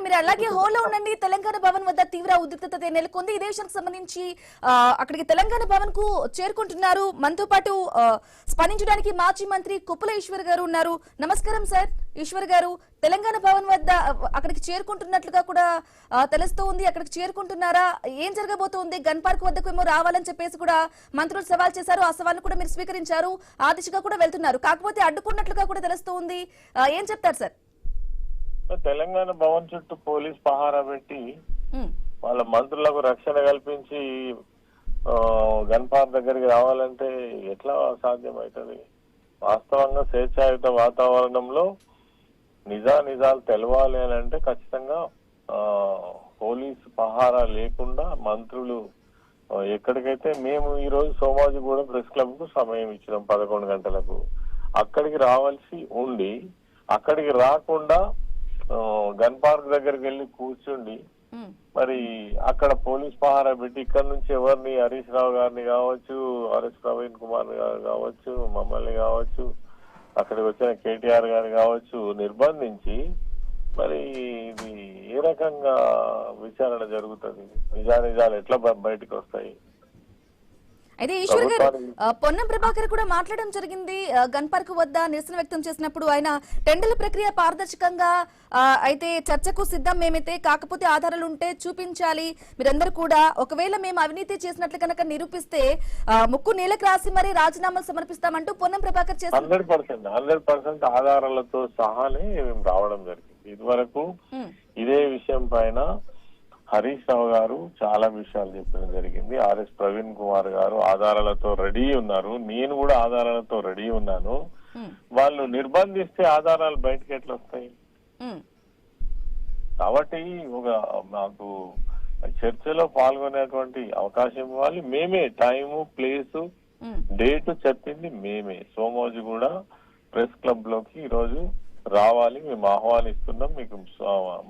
మీరు అలాగే హోల్లో ఉండండి. తెలంగాణ భవన్ వద్ద తీవ్ర ఉద్రిక్తత నెలకొంది. ఇదే విషయానికి సంబంధించి అక్కడికి తెలంగాణ భవన్ కు చేరుకుంటున్నారు. మనతో పాటు స్పందించడానికి మాజీ మంత్రి కుప్పల ఈశ్వర్ గారు ఉన్నారు. నమస్కారం సార్ ఈశ్వర్ గారు. తెలంగాణ భవన్ వద్ద అక్కడికి చేరుకుంటున్నట్లుగా కూడా తెలుస్తూ ఉంది. అక్కడికి చేరుకుంటున్నారా? ఏం జరగబోతోంది? గన్ పార్క్ వద్దకు ఏమో రావాలని చెప్పేసి కూడా మంత్రులు సవాల్ చేశారు. ఆ సవాల్ను కూడా మీరు స్వీకరించారు. ఆ దిశగా కూడా వెళ్తున్నారు. కాకపోతే అడ్డుకున్నట్లుగా కూడా తెలుస్తూ ఉంది. ఏం చెప్తారు సార్? తెలంగాణ భవన్ చుట్టూ పోలీస్ పహారా పెట్టి వాళ్ళ మంత్రులకు రక్షణ కల్పించి గన్ పార్క్ దగ్గరికి రావాలంటే ఎట్లా సాధ్యమవుతుంది? వాస్తవంగా స్వేచ్ఛాయుత వాతావరణంలో నిజాలు తెలవాలి అని అంటే ఖచ్చితంగా పోలీసు పహారా లేకుండా మంత్రులు ఎక్కడికైతే మేము ఈ రోజు సోమాజిగూడ ప్రెస్ క్లబ్ కు సమయం ఇచ్చినాం 11 గంటలకు, అక్కడికి రావాల్సి ఉండి అక్కడికి రాకుండా గన్ పార్క్ దగ్గరికి వెళ్ళి కూర్చుండి మరి అక్కడ పోలీస్ పహారా పెట్టి ఇక్కడ నుంచి ఎవరిని హరీష్ రావు గారిని కావచ్చు, ఆర్ఎస్ ప్రవీణ్ కుమార్ గారు కావచ్చు, మమ్మల్ని కావచ్చు, అక్కడికి వచ్చిన కేటీఆర్ గారు కావచ్చు నిర్బంధించి మరి ఇది ఏ రకంగా విచారణ జరుగుతుంది? నిజాలు ఎట్లా బయటకు వస్తాయి? అయితే ఈశ్వర్ గారు, పొన్నం ప్రభాకర్ కూడా మాట్లాడడం జరిగింది. గన్ పార్క్ వద్ద నిరసన వ్యక్తం చేసినప్పుడు ఆయన టెండర్ల ప్రక్రియ పారదర్శకంగా అయితే చర్చకు సిద్ధం మేమైతే, కాకపోతే ఆధారాలు ఉంటే చూపించాలి మీరందరూ కూడా. ఒకవేళ మేము అవినీతి చేసినట్లు కనుక నిరూపిస్తే ముక్కు నీళ్ళకి రాసి మరి రాజీనామాలు సమర్పిస్తామంటూ పొన్నం ప్రభాకర్ చేసిన 100% ఆధారాలతో సహానే మేము రావడం జరిగింది. ఇదివరకు ఇదే విషయం పైన హరీష్ రావు గారు చాలా విషయాలు చెప్పడం జరిగింది. ఆర్ఎస్ ప్రవీణ్ కుమార్ గారు ఆధారాలతో రెడీ ఉన్నారు, నేను కూడా ఆధారాలతో రెడీ ఉన్నాను. వాళ్ళు నిర్బంధిస్తే ఆధారాలు బయటకు ఎట్లా వస్తాయి? కాబట్టి మాకు చర్చలో పాల్గొనేటువంటి అవకాశం ఇవ్వాలి. మేమే టైము, ప్లేసు, డేట్ చెప్పింది మేమే. సోమోజిగూడ ప్రెస్ క్లబ్ లోకి ఈరోజు రావాలి, మేము ఆహ్వానిస్తున్నాం. మీకు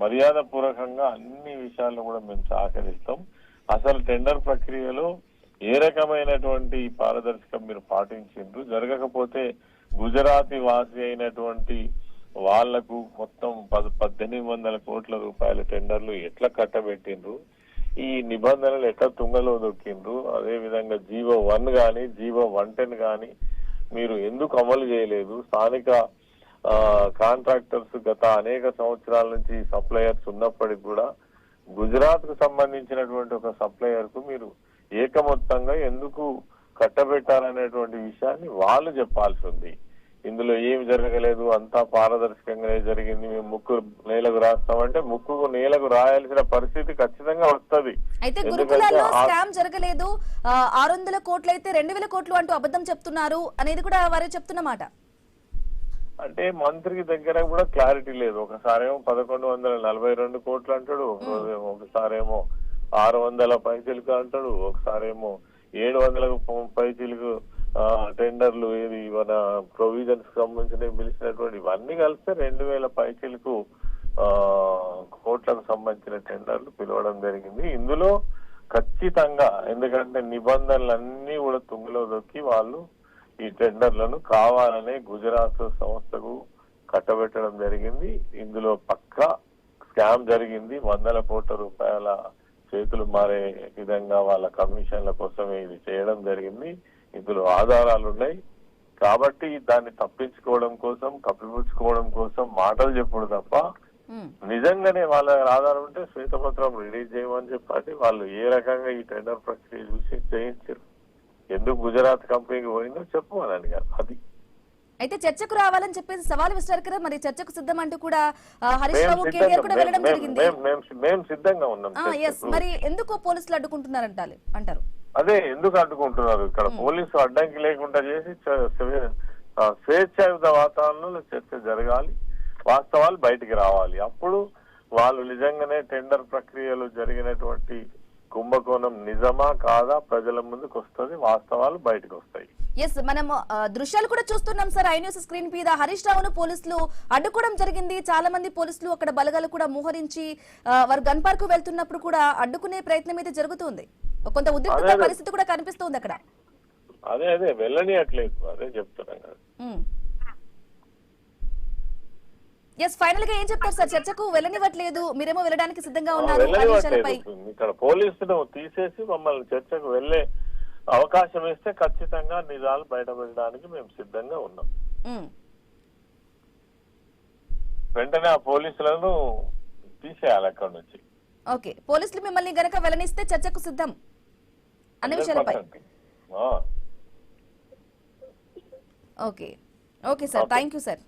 మర్యాద పూర్వకంగా అన్ని విషయాల్లో కూడా మేము సహకరిస్తాం. అసలు టెండర్ ప్రక్రియలో ఏ రకమైనటువంటి పారదర్శకం మీరు పాటించిండ్రు, జరగకపోతే గుజరాతీ వాసి అయినటువంటి వాళ్లకు మొత్తం 1800 కోట్ల రూపాయల టెండర్లు ఎట్లా కట్టబెట్టిండ్రు, ఈ నిబంధనలు ఎట్లా తుంగలో దొక్కిండ్రు, అదే విధంగా జీవో 1 గాని జీవో 110 గాని మీరు ఎందుకు అమలు చేయలేదు? స్థానిక కాంట్రాక్టర్స్ గత అనేక సంవత్సరాల నుంచి సప్లయర్స్ ఉన్నప్పటికీ కూడా గుజరాత్ కు సంబంధించినటువంటి ఒక సప్లయర్ కు మీరు ఏకమొత్తంగా ఎందుకు కట్టబెట్టారనేటువంటి విషయాన్ని వాళ్ళు చెప్పాల్సి ఉంది. ఇందులో ఏమి జరగలేదు, అంతా పారదర్శకంగానే జరిగింది, మేము ముక్కు నేలకు రాస్తామంటే ముక్కుకు నేలకు రాయాల్సిన పరిస్థితి ఖచ్చితంగా వస్తుంది. అయితే గురుకులాల్లో స్కామ్ జరగలేదు, 600 కోట్లు అయితే 2000 కోట్లు అంటూ అబద్ధం చెప్తున్నారు అనేది కూడా వారే చెప్తున్నమాట. అంటే మంత్రికి దగ్గర కూడా క్లారిటీ లేదు. ఒకసారేమో 1142 కోట్లు అంటాడు, ఒకసారేమో 600 పైసలకు అంటాడు, ఒకసారేమో 700 పైసలకు టెండర్లు, ఏది మన ప్రొవిజన్స్ సంబంధించిన పిలిచినటువంటి ఇవన్నీ కలిస్తే 2000 పైసలకు కోట్లకు సంబంధించిన టెండర్లు పిలవడం జరిగింది. ఇందులో ఖచ్చితంగా ఎందుకంటే నిబంధనలన్నీ కూడా తుంగలో దొక్కి వాళ్ళు ఈ టెండర్లను కావాలనే గుజరాత్ సంస్థకు కట్టబెట్టడం జరిగింది. ఇందులో పక్కా స్కామ్ జరిగింది. 100 కోట్ల రూపాయల చేతులు మారే విధంగా వాళ్ళ కమిషన్ల కోసమే ఇది చేయడం జరిగింది. ఇందులో ఆధారాలు ఉన్నాయి. కాబట్టి దాన్ని తప్పించుకోవడం కోసం, కప్పిపుచ్చుకోవడం కోసం మాటలు చెప్పుడు తప్ప నిజంగానే వాళ్ళ ఆధారం ఉంటే శ్వేతపత్రం రిలీజ్ చేయమని చెప్పండి. వాళ్ళు ఏ రకంగా ఈ టెండర్ ప్రక్రియ చూసి చేయించారు, ఎందుకు గుజరాత్ కంపెనీకి పోయిందో చెప్పమని కాదు. అది అయితే చర్చకు రావాలని చెప్పేసి సవాల్ విసిరారు కదా, మరి చర్చకు సిద్ధం అంటూ కూడా హరీష్ రావు కేటీఆర్ కూడా వెళ్ళడం జరిగింది. మేము సిద్ధంగా ఉన్నాం. మరి ఎందుకు పోలీసులు అడ్డుకుంటున్నారు అంటారు? అదే ఎందుకు అడ్డుకుంటున్నారు? ఇక్కడ పోలీసు అడ్డంకి లేకుండా చేసి స్వేచ్ఛాయుత వాతావరణంలో చర్చ జరగాలి, వాస్తవాలు బయటికి రావాలి. అప్పుడు వాళ్ళు నిజంగానే టెండర్ ప్రక్రియలో జరిగినటువంటి కుంభకోణం నిజమా కాదా ప్రజల ముందుకు వస్తుంది, వాస్తవాలు బయటకు వస్తాయి. ఎస్, మనం దృశ్యాలు కూడా చూస్తున్నాం సార్. ఐ న్యూస్ స్క్రీన్ మీద హరీష్ రావును పోలీసులు అడ్డుకోవడం జరిగింది. చాలా మంది పోలీసులు అక్కడ బలగాలు కూడా మోహరించి వారు గన్ పార్క్ వెళ్తున్నప్పుడు కూడా అడ్డుకునే ప్రయత్నం అయితే జరుగుతుంది. కొంత ఉద్రిక్త పరిస్థితి కూడా కనిపిస్తుంది అక్కడ. అదే వెళ్ళని అట్లేదు, అదే చెప్తున్నాను. ఎస్ ఫైనల్ గా ఏం చెప్తారు సార్? చర్చకు వెళ్ళనివ్వట్లేదు, మీరేమో వెళ్ళడానికి సిద్ధంగా ఉన్నారు అనే వెళ్ళనివ్వట్లేదు. విషయాలపై. ఇక్కడ పోలీసులు తీసేసి మమ్మల్ని చర్చకు వెళ్లే అవకాశం ఇస్తే ఖచ్చితంగా నిజాలు బయటపెట్టడానికి మేము సిద్ధంగా ఉన్నాం. వెంటనే ఆ పోలీసులను తీసేయాలి అక్కడి నుంచి. ఓకే, పోలీసులు మిమ్మల్ని గనక వెళ్ళనిస్తే చర్చకు సిద్ధం అనే విషయాలపై. Okay okay sir, thank you sir.